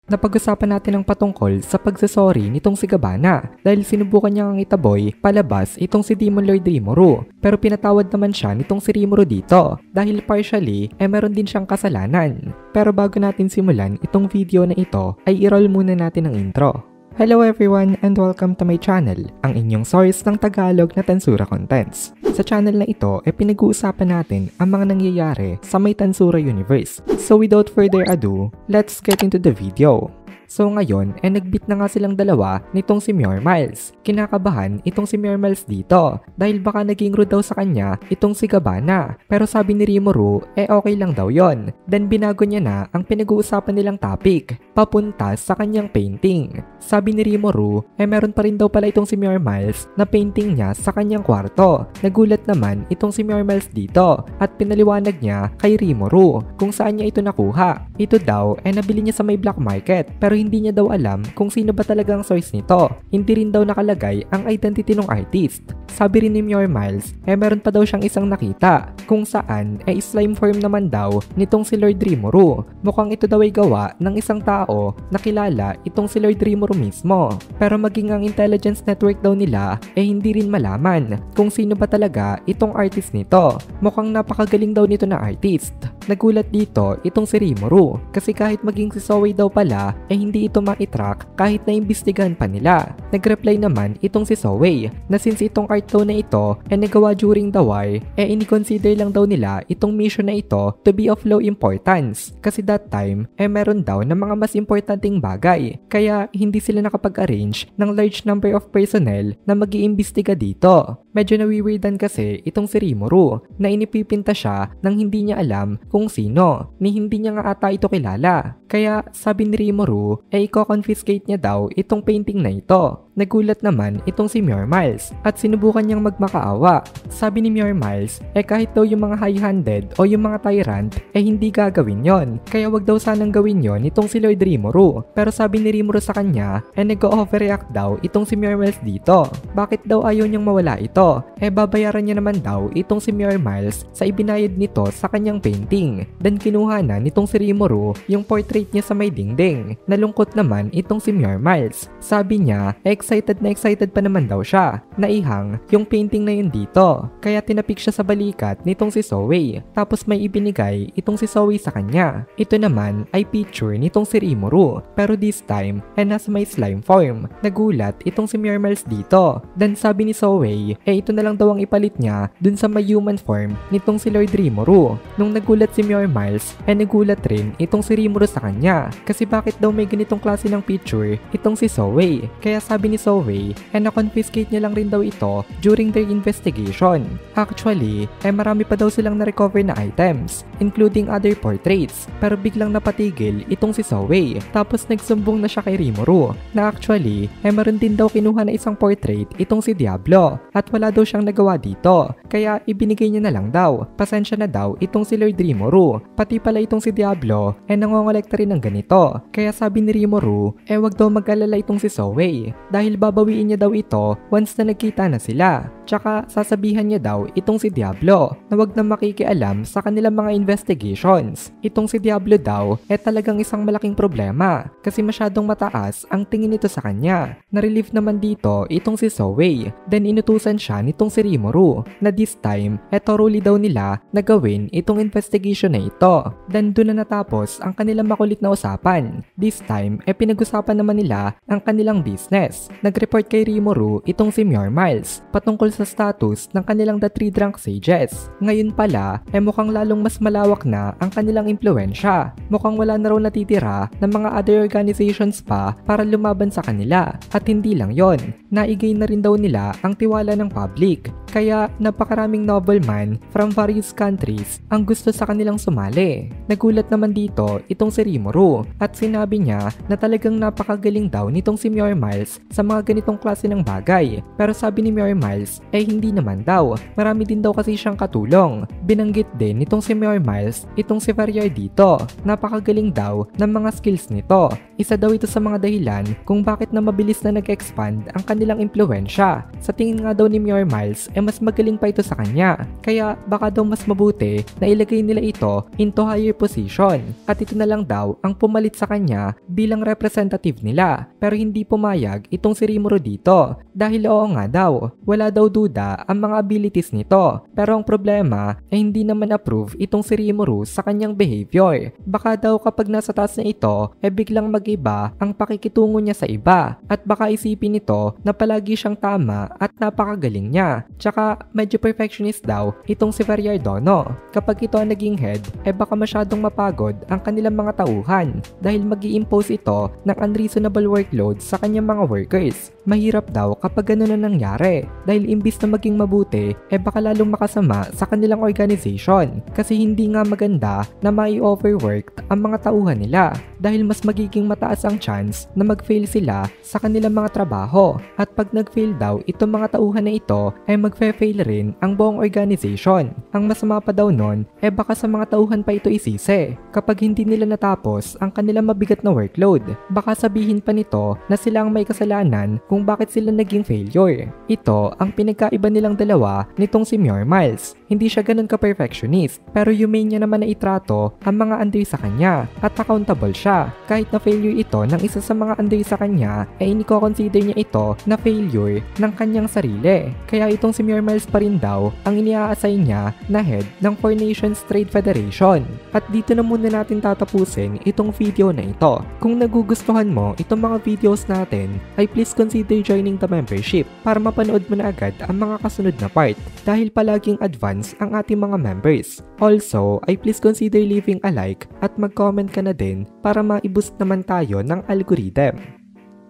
Napag-usapan natin ang patungkol sa pagsasorry nitong si Gabbana dahil sinubukan niya ang itaboy palabas itong si Demon Lord Rimuru, pero pinatawad naman siya nitong si Rimuru dito dahil partially meron din siyang kasalanan. Pero bago natin simulan itong video na ito ay i-roll muna natin ang intro. Hello everyone and welcome to my channel, ang inyong source ng Tagalog na Tansura Contents. Sa channel na ito pinag-uusapan natin ang mga nangyayari sa may Tansura universe. So without further ado, let's get into the video. So ngayon nagbit na nga silang dalawa nitong si Muir Miles. Kinakabahan itong si Muir Miles dito dahil baka naging rude daw sa kanya itong si Gabbana. Pero sabi ni Rimuru okay lang daw yon. Then binago niya na ang pinag-uusapan nilang topic papunta sa kanyang painting. Sabi ni Rimuru meron pa rin daw pala itong si Muir Miles na painting niya sa kanyang kwarto. Nagulat naman itong si Muir Miles dito at pinaliwanag niya kay Rimuru kung saan niya ito nakuha. Ito daw nabili niya sa may black market pero hindi niya daw alam kung sino ba talaga ang source nito. Hindi rin daw nakalagay ang identity ng artist. Sabi rin ni Muir Miles meron pa daw siyang isang nakita kung saan slime form naman daw nitong si Lord Rimuru. Mukhang ito daw ay gawa ng isang tao na kilala itong si Lord Rimuru mismo. Pero maging ang intelligence network daw nila hindi rin malaman kung sino ba talaga itong artist nito. Mukhang napakagaling daw nito na artist. Nagulat dito itong si Rimuru kasi kahit maging si Zoe daw pala hindi ito ma-track kahit na imbestigahan pa nila. Nag-reply naman itong si Zoe na since itong art daw na ito nagawa during the war ini-consider lang daw nila itong mission na ito to be of low importance kasi that time meron daw na mga mas importanteng bagay kaya hindi sila nakapag-arrange ng large number of personnel na mag-iimbestiga dito. Medyo nawiwirdan kasi itong si Rimuru na inipipinta siya nang hindi niya alam kung sino ni hindi niya nga ata ito kilala. Kaya sabi ni Rimuru i-confiscate niya daw itong painting na ito. Nagulat naman itong si Muir Miles at sinubukan niyang magmakaawa. Sabi ni Muir Miles kahit daw yung mga high-handed o yung mga tyrant hindi gagawin yon. Kaya wag daw sanang gawin yon itong si Lord Rimuru. Pero sabi ni Rimuru sa kanya nag-overreact daw itong si Muir Miles dito. Bakit daw ayaw niyang mawala ito? Babayaran niya naman daw itong si Muir Miles sa ibinayad nito sa kanyang painting. Then kinuha na nitong si Rimuru yung portrait niya sa may dingding. Nalungkot naman itong si Muir Miles. Sabi niya excited pa naman daw siya. Naihang yung painting na yun dito. Kaya tinapik siya sa balikat nitong si Zoe. Tapos may ibinigay itong si Zoe sa kanya. Ito naman ay picture nitong si Rimuru. Pero this time nasa may slime form. Nagulat itong si Muir Miles dito. Then sabi ni Zoe ito na lang daw ang ipalit niya dun sa may human form nitong si Lord Rimuru. Nung nagulat si Muir Miles nagulat rin itong si Rimuru sa kanya. Kasi bakit daw may ganitong klase ng picture itong si Zoe. Kaya sabi ni Zoe na-confiscate niya lang rin daw ito during their investigation. Actually marami pa daw silang na-recover na items including other portraits pero biglang napatigil itong si Zoe. Tapos nagsumbong na siya kay Rimuru na actually meron din daw kinuha na isang portrait itong si Diablo at wala daw siyang nagawa dito kaya ibinigay niya na lang daw. Pasensya na daw itong si Lord Rimuru. Pati pala itong si Diablo nangongolekta rin ng ganito. Kaya sabi ni Rimuru wag daw mag-alala itong si Zoe dahil babawiin niya daw ito once na nagkita na sila. Tsaka sasabihan niya daw itong si Diablo na wag na makikialam sa kanilang mga investigations. Itong si Diablo daw talagang isang malaking problema kasi masyadong mataas ang tingin nito sa kanya. Na-relieve naman dito itong si Zoe. Then inutusan siya nitong si Rimuru na this time thoroughly daw nila na gawin itong investigation na ito. Then doon na natapos ang kanilang makulit na usapan. This time pinag-usapan naman nila ang kanilang business. Nag-report kay Rimuru itong si Muir Miles patungkol sa status ng kanilang The Three Drunk Sages. Ngayon pala mukhang lalong mas malawak na ang kanilang impluwensya. Mukhang wala na raw natitira ng mga other organizations pa para lumaban sa kanila. At hindi lang yon, naigay na rin daw nila ang tiwala ng public. Kaya napakaraming nobleman from various countries ang gusto sa kanilang sumali. Nagulat naman dito itong si Rimuru at sinabi niya na talagang napakagaling daw nitong si Muir Miles sa mga ganitong klase ng bagay. Pero sabi ni Mayor Miles, hindi naman daw. Marami din daw kasi siyang katulong. Binanggit din nitong si Mayor Miles, itong si Ferrier dito. Napakagaling daw ng mga skills nito. Isa daw ito sa mga dahilan kung bakit na mabilis na nag-expand ang kanilang impluwensya. Sa tingin nga daw ni Mayor Miles, mas magaling pa ito sa kanya. Kaya baka daw mas mabuti na ilagay nila ito into higher position. At ito na lang daw ang pumalit sa kanya bilang representative nila. Pero hindi pumayag itong si Rimuru dito. Dahil oo nga daw, wala daw duda ang mga abilities nito. Pero ang problema ay hindi naman approve itong si Rimuru sa kanyang behavior. Baka daw kapag nasa taas na ito, biglang mag-iba ang pakikitungo niya sa iba. At baka isipin nito na palagi siyang tama at napakagaling niya. Tsaka medyo perfectionist daw itong si Variardono. Kapag ito ang naging head, baka masyadong mapagod ang kanilang mga tauhan dahil mag-i-impose ito ng unreasonable workload sa kanyang mga workers. Mahirap daw kapag gano'n na nangyari dahil imbis na maging mabuti, baka lalong makasama sa kanilang organization kasi hindi nga maganda na mai-overworked ang mga tauhan nila dahil mas magiging mataas ang chance na mag-fail sila sa kanilang mga trabaho at pag nag-fail daw itong mga tauhan na ito mag-fail rin ang buong organization. Ang masama pa daw nun baka sa mga tauhan pa ito isisi kapag hindi nila natapos ang kanilang mabigat na workload. Baka sabihin pa nito na sila ang may kasalanan kung bakit sila naging failure. Ito ang pinagkaiba nilang dalawa nitong si Mayor Miles. Hindi siya ganun ka-perfectionist pero humane niya naman na itrato ang mga under sa kanya at accountable siya. Kahit na failure ito ng isa sa mga under sa kanya iniko-consider niya ito na failure ng kanyang sarili. Kaya itong si Mayor Miles pa rin daw ang ini-assign niya na head ng Four Nations Trade Federation. At dito na muna natin tatapusin itong video na ito. Kung nagugustuhan mo itong mga videos natin ay please consider joining the membership para mapanood mo na agad ang mga kasunod na part dahil palaging advance ang ating mga members. Also ay please consider leaving a like at mag-comment ka na din para ma-boost naman tayo ng algorithm.